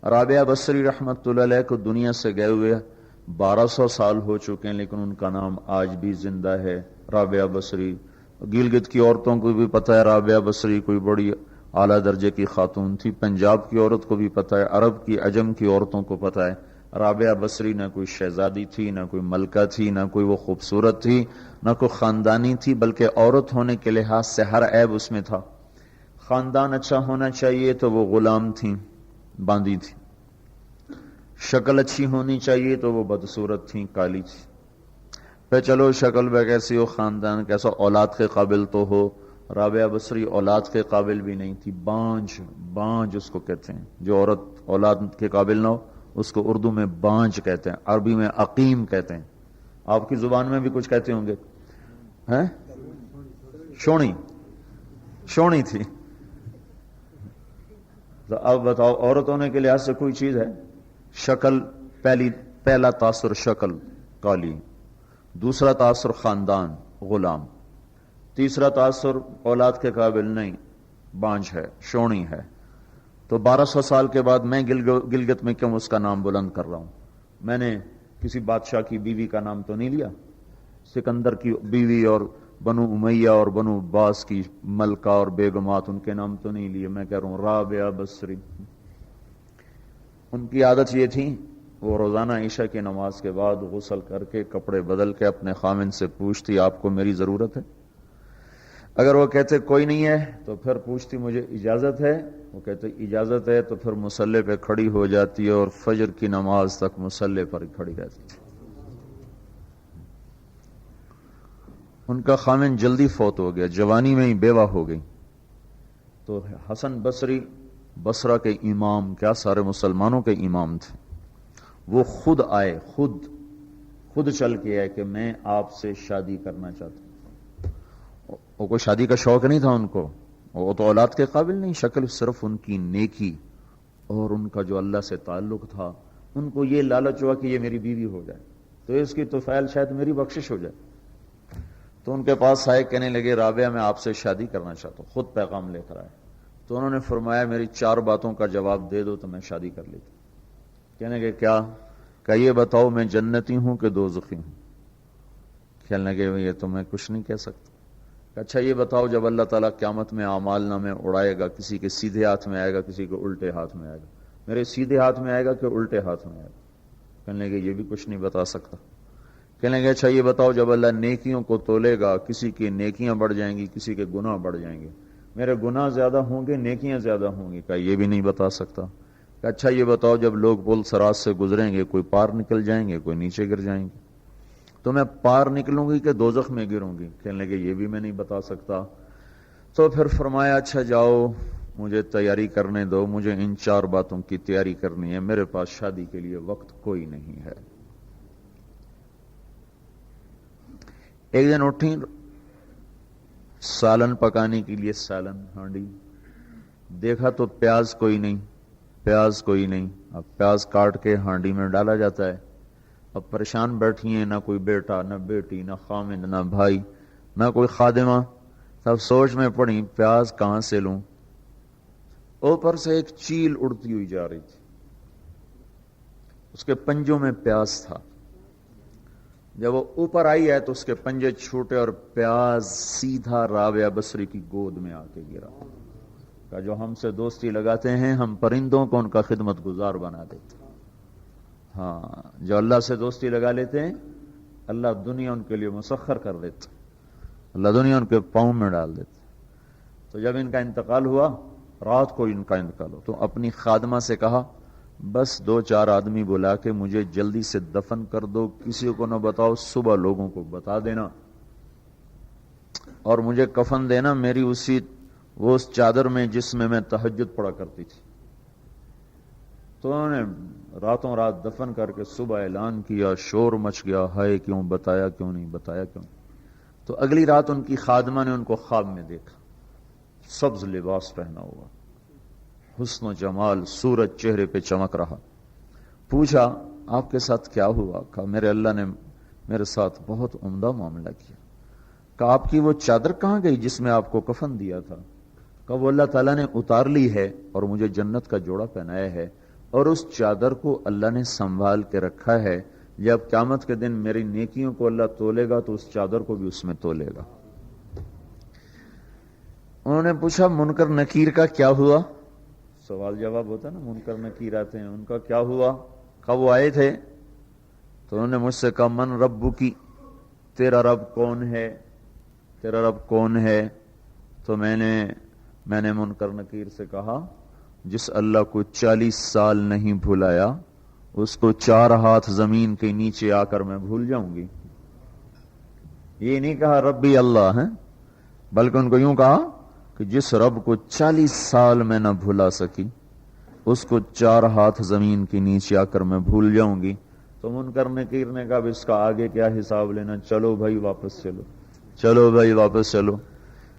رابعہ بصری رحمۃ اللہ علیہ کو دنیا سے گئے ہوئے 1200 سال ہو چکے ہیں، لیکن ان کا نام آج بھی زندہ ہے، رابعہ بصری۔ گلگت کی عورتوں کو بھی پتہ ہے رابعہ بصری کوئی بڑی اعلیٰ درجے کی خاتون تھی، پنجاب کی عورت کو بھی پتہ ہے، عرب کی عجم کی عورتوں کو پتہ ہے رابعہ بصری نہ کوئی شہزادی تھی، نہ کوئی ملکہ تھی، نہ کوئی وہ خوبصورت تھی، نہ کوئی خاندانی تھی، بلکہ عورت ہونے کے لحاظ سے ہر عیب اس میں تھا۔ خاندان اچھا ہونا چاہیے تو وہ غلام تھیں، باندھی تھی، شکل اچھی ہونی چاہیے تو وہ بدصورت تھیں، کالی تھی۔ پہ چلو شکل بہ کیسی ہو، خاندان کیسا، اولاد کے قابل تو ہو، رابعہ بصری اولاد کے قابل بھی نہیں تھی، بانج اس کو کہتے ہیں، جو عورت اولاد کے قابل نہ ہو اس کو اردو میں بانج کہتے ہیں، عربی میں عقیم کہتے ہیں، آپ کی زبان میں بھی کچھ کہتے ہوں گے، ہیں؟ شونی تھی۔ تو اب بتاؤ عورت ہونے کے لحاظ سے کوئی چیز ہے؟ شکل، پہلا تاثر شکل کالی، دوسرا تاثر خاندان غلام، تیسرا تاثر اولاد کے قابل نہیں، بانج ہے، شونی ہے۔ تو 1200 سال کے بعد میں گلگت میں کیوں اس کا نام بلند کر رہا ہوں؟ میں نے کسی بادشاہ کی بیوی کا نام تو نہیں لیا، سکندر کی بیوی اور بنو امیہ اور بنو عباس کی ملکہ اور بیگمات، ان کے نام تو نہیں لیے، میں کہہ رہا ہوں رابعہ بصری۔ ان کی عادت یہ تھی، وہ روزانہ عشاء کی نماز کے بعد غسل کر کے کپڑے بدل کے اپنے خامن سے پوچھتی آپ کو میری ضرورت ہے؟ اگر وہ کہتے کوئی نہیں ہے تو پھر پوچھتی مجھے اجازت ہے؟ وہ کہتے اجازت ہے تو پھر مصلی پہ کھڑی ہو جاتی ہے اور فجر کی نماز تک مصلی پر کھڑی رہتی تھی۔ ان کا خامن جلدی فوت ہو گیا، جوانی میں ہی بیوہ ہو گئی، تو حسن بصری بصرہ کے امام، کیا سارے مسلمانوں کے امام تھے، وہ خود آئے، خود چل کے آئے کہ میں آپ سے شادی کرنا چاہتا ہوں۔ وہ کوئی شادی کا شوق نہیں تھا ان کو، وہ تو اولاد کے قابل نہیں، شکل صرف ان کی نیکی اور ان کا جو اللہ سے تعلق تھا، ان کو یہ لالچ ہوا کہ یہ میری بیوی ہو جائے تو اس کی طفیل شاید میری بخشش ہو جائے۔ تو ان کے پاس آئے، کہنے لگے رابعہ میں آپ سے شادی کرنا چاہتا ہوں، خود پیغام لے کر آئے۔ تو انہوں نے فرمایا میری 4 باتوں کا جواب دے دو تو میں شادی کر لیتی۔ کہنے لگے کیا؟ کہ یہ بتاؤ میں جنتی ہوں کہ دوزخی ہوں؟ کہنے لگے یہ تو میں کچھ نہیں کہہ سکتا۔ اچھا یہ بتاؤ جب اللہ تعالیٰ قیامت میں اعمال نامے اڑائے گا، کسی کے سیدھے ہاتھ میں آئے گا، کسی کے الٹے ہاتھ میں آئے گا، میرے سیدھے ہاتھ میں آئے گا کہ الٹے ہاتھ میں آئے گا؟ کہنے لگے یہ بھی کچھ نہیں بتا سکتا۔ کہنے لگے اچھا یہ بتاؤ جب اللہ نیکیوں کو تولے گا، کسی کی نیکیاں بڑھ جائیں گی، کسی کے گناہ بڑھ جائیں گے، میرے گناہ زیادہ ہوں گے نیکیاں زیادہ ہوں گی؟ کہا یہ بھی نہیں بتا سکتا۔ کہ اچھا یہ بتاؤ جب لوگ پل صراط سے گزریں گے، کوئی پار نکل جائیں گے، کوئی نیچے گر جائیں گے، تو میں پار نکلوں گی کہ دوزخ میں گروں گی؟ کہنے لگے یہ بھی میں نہیں بتا سکتا۔ تو پھر فرمایا اچھا جاؤ مجھے تیاری کرنے دو، مجھے ان 4 باتوں کی تیاری کرنی ہے، میرے پاس شادی کے لیے وقت کوئی نہیں ہے۔ ایک دن اٹھی، سالن پکانے کے لیے سالن ہانڈی، دیکھا تو پیاز کوئی نہیں، اب پیاز کاٹ کے ہانڈی میں ڈالا جاتا ہے۔ اب پریشان بیٹھی ہیں، نہ کوئی بیٹا، نہ بیٹی، نہ خامن، نہ بھائی، نہ کوئی خادمہ، سب سوچ میں پڑی پیاز کہاں سے لوں۔ اوپر سے ایک چیل اڑتی ہوئی جا رہی تھی، اس کے پنجوں میں پیاز تھا، جب وہ اوپر آئی ہے تو اس کے پنجے چھوٹے اور پیاز سیدھا رابعہ بصری کی گود میں آ کے گرا۔ کہ جو ہم سے دوستی لگاتے ہیں ہم پرندوں کو ان کا خدمت گزار بنا دیتے، ہاں جو اللہ سے دوستی لگا لیتے ہیں اللہ دنیا ان کے لیے مسخر کر دیتے، اللہ دنیا ان کے پاؤں میں ڈال دیتے۔ تو جب ان کا انتقال ہوا، رات کو ان کا انتقال ہو، تو اپنی خادمہ سے کہا بس 2-4 آدمی بلا کے مجھے جلدی سے دفن کر دو، کسی کو نہ بتاؤ، صبح لوگوں کو بتا دینا، اور مجھے کفن دینا میری وہ اس چادر میں جس میں تہجد پڑھا کرتی تھی۔ تو انہوں نے راتوں رات دفن کر کے صبح اعلان کیا، شور مچ گیا، ہائے کیوں بتایا، کیوں نہیں بتایا، کیوں؟ تو اگلی رات ان کی خادمہ نے ان کو خواب میں دیکھا، سبز لباس پہنا ہوا، حسن و جمال، سورج چہرے پہ چمک رہا۔ پوچھا آپ کے ساتھ کیا ہوا؟ کہا میرے اللہ نے میرے ساتھ بہت عمدہ معاملہ کیا۔ کہا آپ کی وہ چادر کہاں گئی جس میں آپ کو کفن دیا تھا؟ کہا وہ اللہ تعالیٰ نے اتار لی ہے اور مجھے جنت کا جوڑا پہنایا ہے، اور اس چادر کو اللہ نے سنبھال کے رکھا ہے، جب قیامت کے دن میری نیکیوں کو اللہ تولے گا تو اس چادر کو بھی اس میں تولے گا۔ انہوں نے پوچھا منکر نکیر کا کیا ہوا؟ سوال جواب ہوتا ہے نا، منکر نکیر آتے ہیں، ان کا کیا ہوا؟ کب وہ آئے تھے؟ تو انہوں نے مجھ سے کہا من ربکی، تیرا رب کون ہے؟ تیرا رب کون ہے؟ تو میں نے منکر نکیر سے کہا جس اللہ کو 40 سال نہیں بھلایا اس کو 4 ہاتھ زمین کے نیچے آ کر میں بھول جاؤں گی۔ یہ نہیں کہا ربی اللہ ہے، بلکہ ان کو یوں کہا کہ جس رب کو 40 سال میں نہ بھلا سکی اس کو 4 ہاتھ زمین کے نیچے آ کر میں بھول جاؤں گی۔ تو منکر نکیر نے کہا اس کا آگے کیا حساب لینا، چلو بھائی واپس چلو، چلو بھائی واپس چلو۔